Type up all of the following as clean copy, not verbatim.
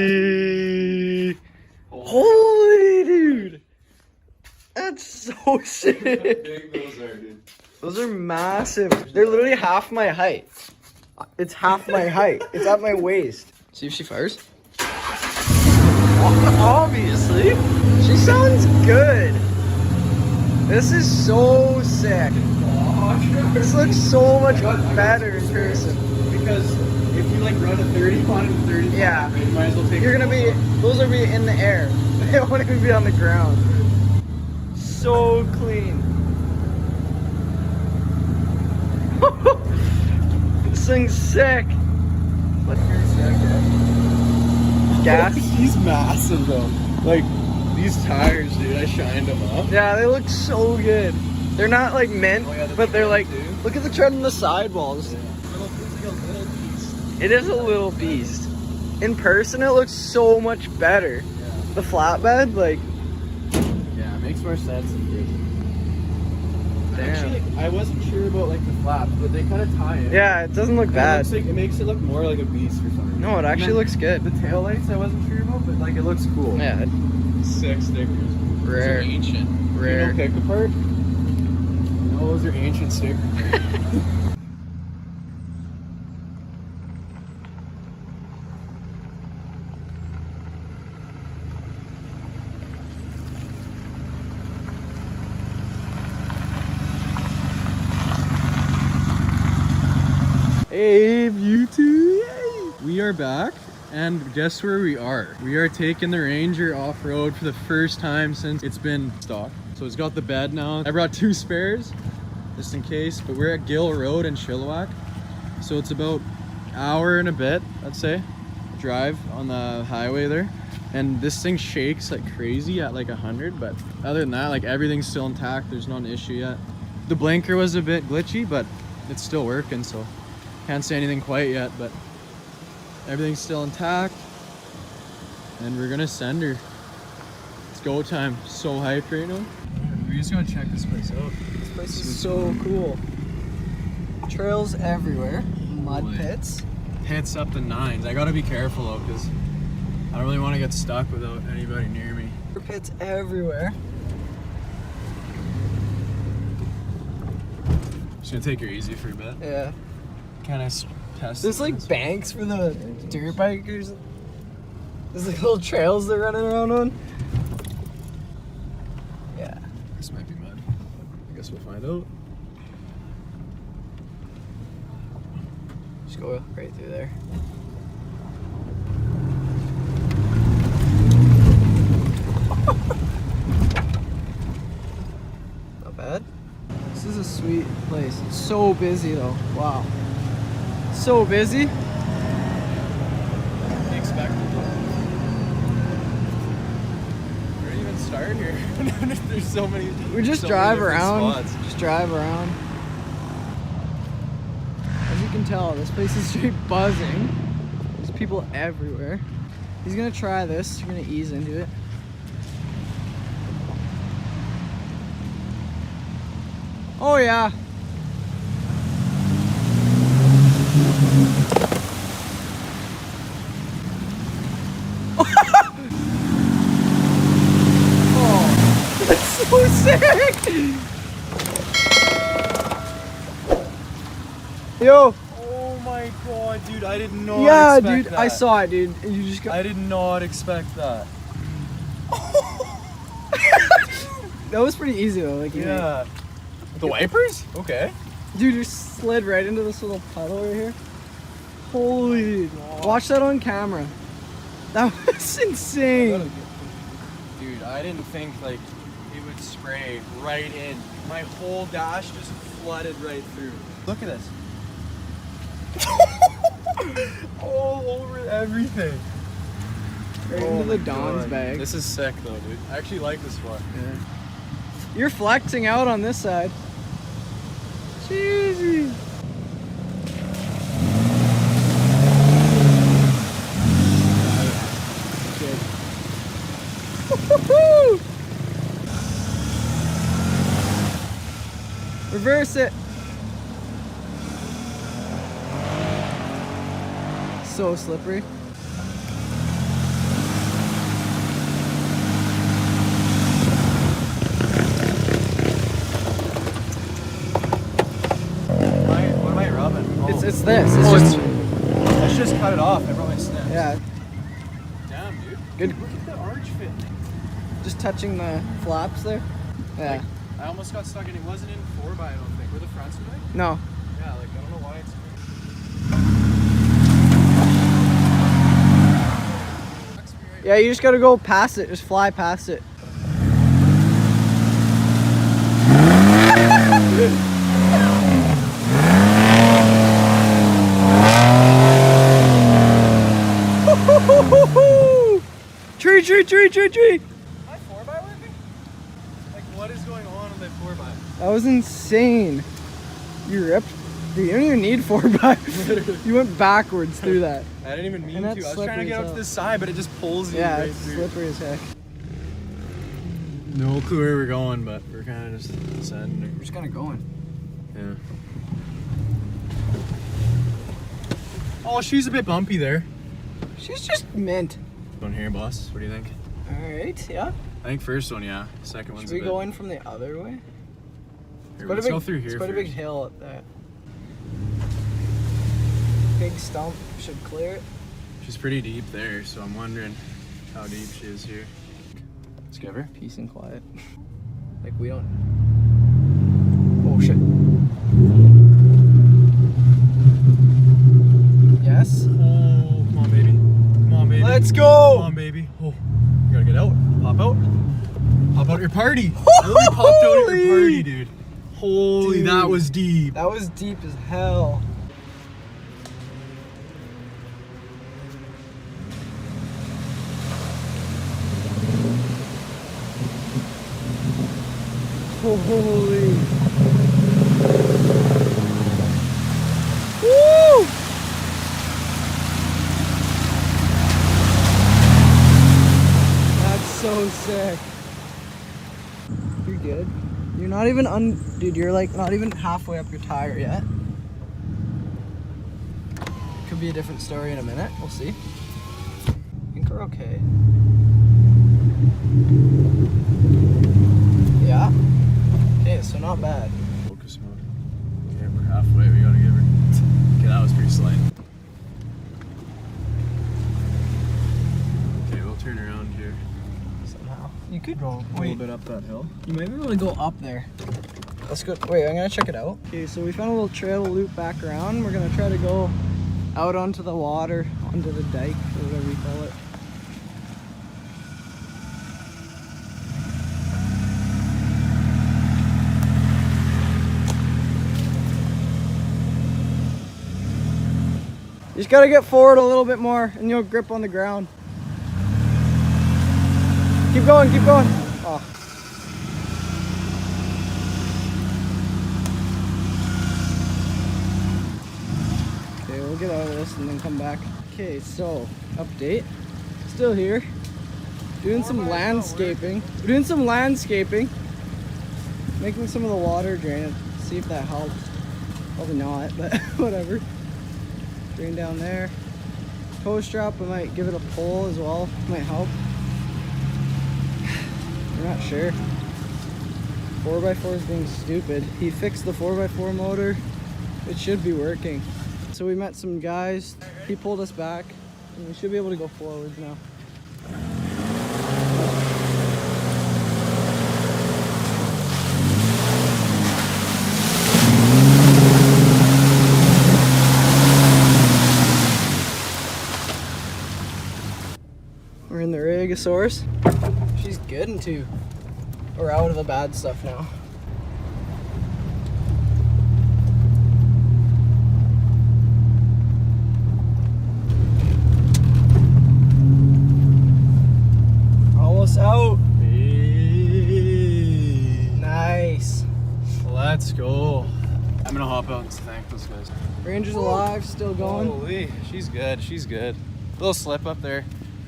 Easy. Holy dude. That's so sick. How big those are, dude. Those are massive. They're literally half my height. It's half my height. It's at my waist. See if she fires. Obviously. She sounds good. This is so sick. This looks so much better in person. Because if you like run a 30 on and 30, Yeah. you might as well take. You're gonna be, those will be in the air. They won't even be on the ground. So clean. This thing's sick. Look, gas. He's massive though. Like these tires, dude. I shined them up. Yeah, they look so good. They're not like mint, Oh, yeah, the but they're like, too. look at the tread on the sidewalls. Yeah. It's like a little piece. It is a little beast. In person, it looks so much better. Yeah. The flatbed, like, Yeah, it makes more sense in person. damn. Actually, I wasn't sure about like the flaps, but they kind of tie in. Yeah, it doesn't look And bad. It makes it look more like a beast for some reason. No, it actually And looks good. The tail lights I wasn't sure about, but like it looks cool. Yeah, Sick stickers. rare. Those are ancient. Rare. You know pick apart? No, those are ancient stickers. Hey, YouTube! Yay! We are back, and guess where we are? We are taking the Ranger off-road for the first time since it's been stock. So it's got the bed now. I brought 2 spares, just in case, but we're at Gill Rd In Chilliwack. So it's about an hour and a bit, I'd say, drive on the highway there. And this thing shakes like crazy at like 100, but other than that, like everything's still intact. There's not an issue yet. The blinker was a bit glitchy, but it's still working, so can't say anything quite yet, but everything's still intact. And we're gonna send her. It's go time. So hyped right now. We're just gonna check this place out. This place is so cool. Trails everywhere. Mud Holy. pits. Hits up the 9s. I gotta be careful though, because I don't really want to get stuck without anybody near me. Pits everywhere. Just gonna take her easy for a bit. Yeah. Can I test? There's like banks for the dirt bikers. There's like little trails they're running around on. Yeah. This might be mud. I guess we'll find out. Just go right through there. Not bad. This is a sweet place. It's so busy though. Wow. So busy. Expected. Where do you even start here? There's so many. We just so drive many different around. spots. Just drive around. As you can tell, this place is straight buzzing. There's people everywhere. He's gonna try this. You're gonna ease into it. Oh yeah. Oh, that's so sick. Yo. Oh my god, dude! I did not. Yeah, expect dude. that. I saw it, dude. And you just got. I did not expect that. That was pretty easy though. Like, Yeah. The wipers? Okay. dude, you slid right into this little puddle right here. Holy! Watch that on camera. That was insane. Dude, I didn't think like it would spray right in. My whole dash just flooded right through. Look at this. All over everything. Right Oh into the my Don's God. bag. This is sick though, dude. I actually like this one. Yeah. You're flexing out on this side. Cheesy. Good. Woo-hoo-hoo! Reverse it. So slippery. What's this? It's Oh, just I should just cut it off. I brought my snips. yeah, Damn, dude. good. Look at the arch fit. Just touching the flaps there. Yeah. Like, I almost got stuck and it wasn't in 4x, I don't think. Were the fronts doing? No. Yeah, like I don't know why it's. Yeah, you just gotta go past it. Just fly past it. Tree, tree, tree, tree, tree. My 4x working? Like, what is going on with that 4x? That was insane. You ripped. Dude, you don't even need 4x. You went backwards through that. I didn't even mean And to. that's I was trying to slippery get as up to hell. this side, but it just pulls you Yeah, right it's through. slippery as heck. No clue where we're going, but we're kind of just descending. We're just kind of going. Yeah. Oh, she's a bit bumpy there. She's just mint. One here, boss. What do you think? All right, yeah. I think first one, yeah. Second one's Should we a bit. go in from the other way? Here, Quite a let's big, go through here it's quite a first. big hill up there. Big stump should clear it. She's pretty deep there, so I'm wondering how deep she is here. Let's give her. Peace and quiet. Like we don't. Oh shit. Yes. Oh, come on, baby. Come on, baby. Let's Come go. on, baby. Oh, you gotta get out. Pop out. Pop out your party. I literally popped out at your party, dude. Holy, Dude. that was deep. That was deep as hell. Holy. Woo! That's so sick. You're good. You're not even dude, you're like not even halfway up your tire yet. Could be a different story in a minute. We'll see. I think we're okay. Yeah. Okay, so not bad. Focus mode. Okay, we're halfway. We gotta give her. Okay, that was pretty slight. Okay, we'll turn around here. Somehow. You could go A little bit up that hill. You might be able to go up there. Let's go. Wait, I'm gonna check it out. Okay, so we found a little trail to loop back around. We're gonna try to go out onto the water, onto the dike, or whatever you call it. You just gotta get forward a little bit more and you'll grip on the ground. Keep going, keep going. Oh. Okay, we'll get out of this and then come back. Okay, so update. Still here. Doing some landscaping. We're doing some landscaping. Making some of the water drain. See if that helps. Probably not, but whatever. Drain down there. Toe strap, I might give it a pull as well. Might help. We're not sure. 4x4 is being stupid. He fixed the 4x4 motor. It should be working. So we met some guys. He pulled us back. And we should be able to go forwards now. We're in the Regosaurus. She's good into. We're out of the bad stuff now. Almost out. Hey. Nice. Let's go. I'm gonna hop out and thank those guys. Ranger's alive, still going. Holy, she's good. She's good. Little slip up there.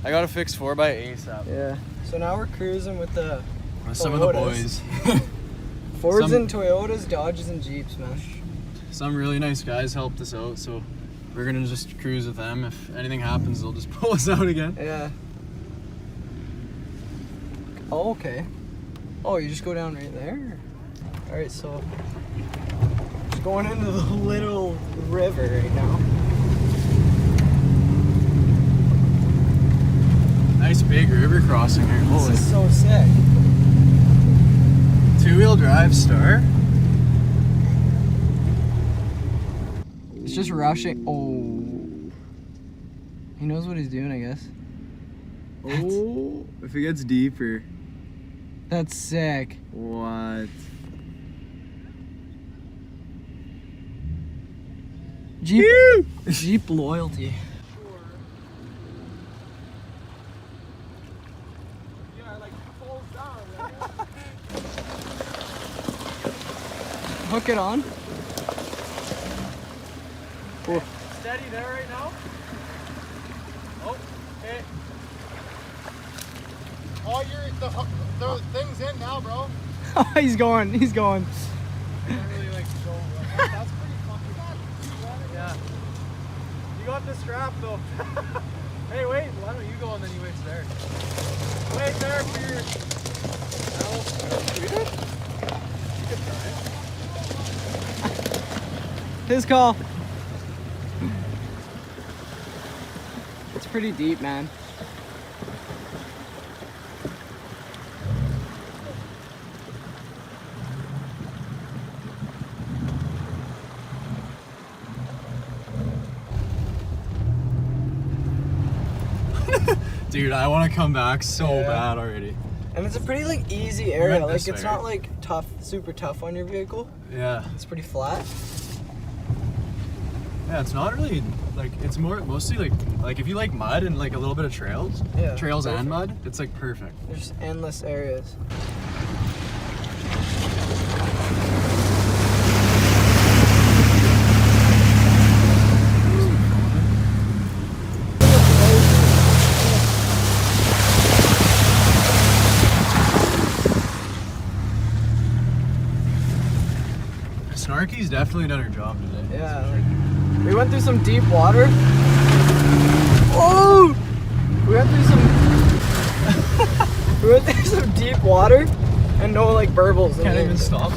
I got to fix 4x ASAP. Yeah. So now we're cruising with the With some of the Toyotas. boys. Fords Some- and Toyotas, Dodges and Jeeps, man. Some really nice guys helped us out, so we're gonna just cruise with them. If anything happens, they'll just pull us out again. Yeah. Oh, okay. Oh, you just go down right there? Alright, so Going into the little river right now. Nice big river crossing here. Holy. This is so sick. Two-wheel drive star. It's just rushing. Oh. He knows what he's doing, I guess. Oh, if it gets deeper. That's sick. What? Jeep loyalty. Hook it on. Oh. Steady there right now. Oh, okay. Oh, the thing's in now, bro. He's going. He's going. I can't really like show. That's pretty fucking good. Yeah. You got the strap though. Hey, wait. Why don't you go and then you wait there? Wait there for your. You could try it. His call. It's pretty deep, man. Dude, I want to come back so bad already. And it's a pretty like easy area. Like this it's way, not right? like tough, super tough on your vehicle. Yeah. It's pretty flat. Yeah, it's not really like it's mostly like if you like mud and like a little bit of trails, Yeah, trails perfect. and mud, it's like perfect. There's endless areas. Snarky's definitely done her job today. Yeah, like, we went through some deep water. Oh! We went through some deep water and no like burbles. in Can't there. even stop.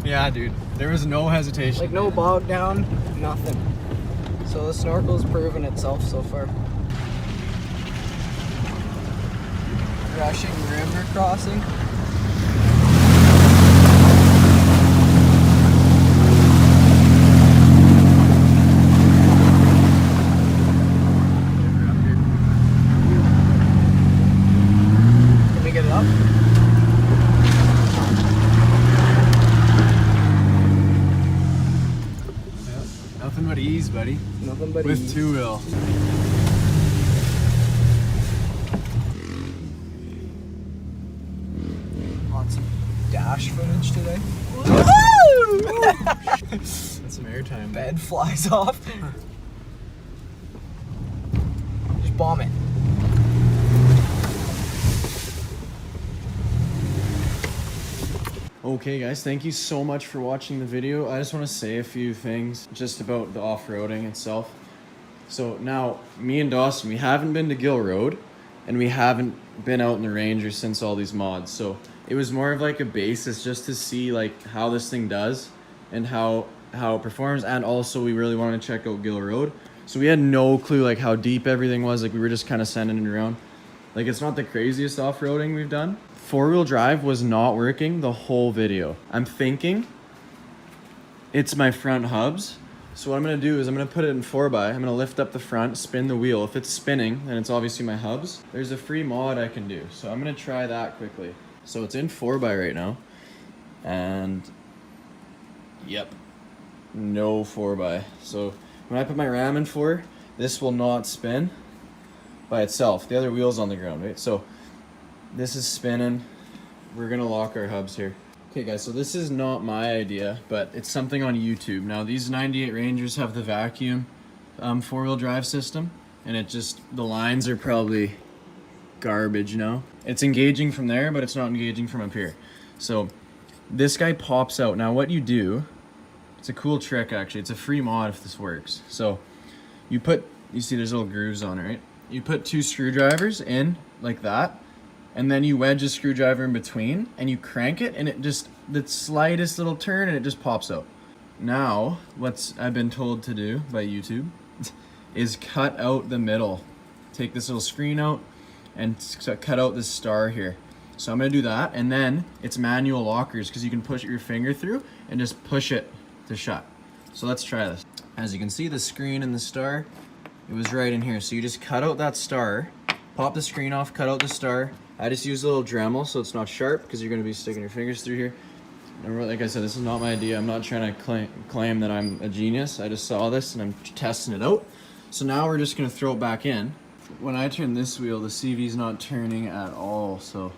Yeah, dude. There was no hesitation. Like no bog down, nothing. So the snorkel's proven itself so far. Rushing river crossing. Can we get it up? Yeah. Nothing but ease, buddy. Nothing but With ease. two-wheel. On some dash footage today. That's some airtime. Bed flies off. Just bomb it. Okay guys, thank you so much for watching the video. I just want to say a few things just about the off-roading itself. So now, me and Dawson, we haven't been to Gill Road and we haven't been out in the Ranger since all these mods. So it was more of like a basis just to see like how this thing does and how it performs, and also we really wanted to check out Gill Road. So we had no clue like how deep everything was. Like we were just kind of sending it around. Like it's not the craziest off-roading we've done. Four-wheel drive was not working the whole video. I'm thinking it's my front hubs. So what I'm gonna do is I'm gonna put it in 4x. I'm gonna lift up the front, spin the wheel. If it's spinning, then it's obviously my hubs. There's a free mod I can do. So I'm gonna try that quickly. So it's in 4x right now. And yep, no 4x. So when I put my ram in 4, this will not spin by itself. The other wheel's on the ground, right? So this is spinning. We're gonna lock our hubs here. Okay guys, so this is not my idea, but it's something on YouTube. Now these 98 Rangers have the vacuum four-wheel drive system, and it just, the lines are probably garbage, you know? It's engaging from there, but it's not engaging from up here. So this guy pops out. Now what you do, it's a cool trick actually, it's a free mod if this works. So you see there's little grooves on it, right? You put 2 screwdrivers in like that, and then you wedge a screwdriver in between and you crank it, and it just, the slightest little turn and it just pops out. now what I've been told to do by YouTube is cut out the middle. Take this little screen out and cut out this star here. So I'm gonna do that, and then it's manual lockers because you can push your finger through and just push it to shut. So let's try this. As you can see, the screen and the star, it was right in here. So you just cut out that star, pop the screen off, cut out the star. I just use a little Dremel so it's not sharp because you're gonna be sticking your fingers through here. And like I said, this is not my idea. I'm not trying to claim that I'm a genius. I just saw this and I'm testing it out. So now we're just gonna throw it back in. When I turn this wheel, the CV's not turning at all. So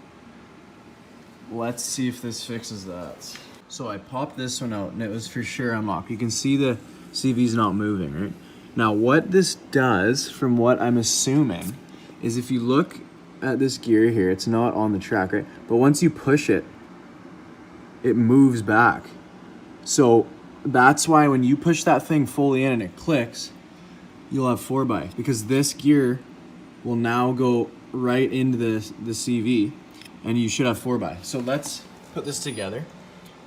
let's see if this fixes that. So I popped this one out and it was for sure unlocked. You can see the CV's not moving, right? Now what this does, from what I'm assuming, is if you look at this gear here, it's not on the track, right? But once you push it, it moves back. So that's why when you push that thing fully in and it clicks, you'll have 4x, because this gear will now go right into the CV and you should have 4x. So let's put this together.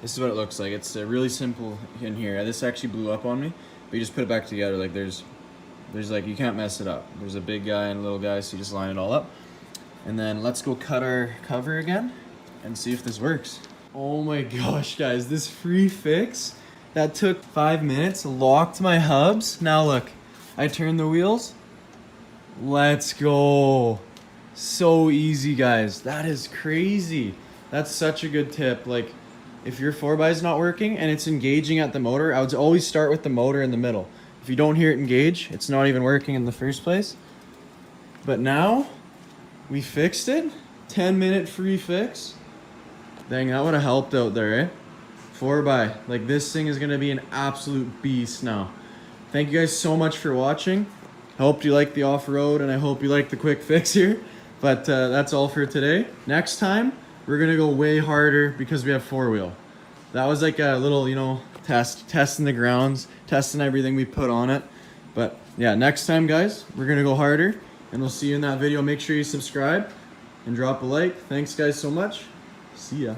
This is what it looks like. It's really simple in here. This actually blew up on me, but you just put it back together. Like there's like, you can't mess it up. There's a big guy and a little guy, so you just line it all up. And then let's go cut our cover again and see if this works. Oh my gosh, guys, this free fix that took 5 minutes locked my hubs. Now look, I turn the wheels. Let's go. So easy, guys. That is crazy. That's such a good tip. Like, if your 4x is not working and it's engaging at the motor, I would always start with the motor in the middle. If you don't hear it engage, it's not even working in the first place. But now we fixed it. 10-minute free fix. Dang, that would have helped out there, eh? 4x. Like, this thing is gonna be an absolute beast now. Thank you guys so much for watching. I hope you like the off-road and I hope you like the quick fix here. But that's all for today. Next time, we're gonna go way harder because we have 4-wheel. That was like a little, you know, testing the grounds, testing everything we put on it. But yeah, next time, guys, we're gonna go harder, and we'll see you in that video. Make sure you subscribe and drop a like. Thanks, guys, so much. See ya.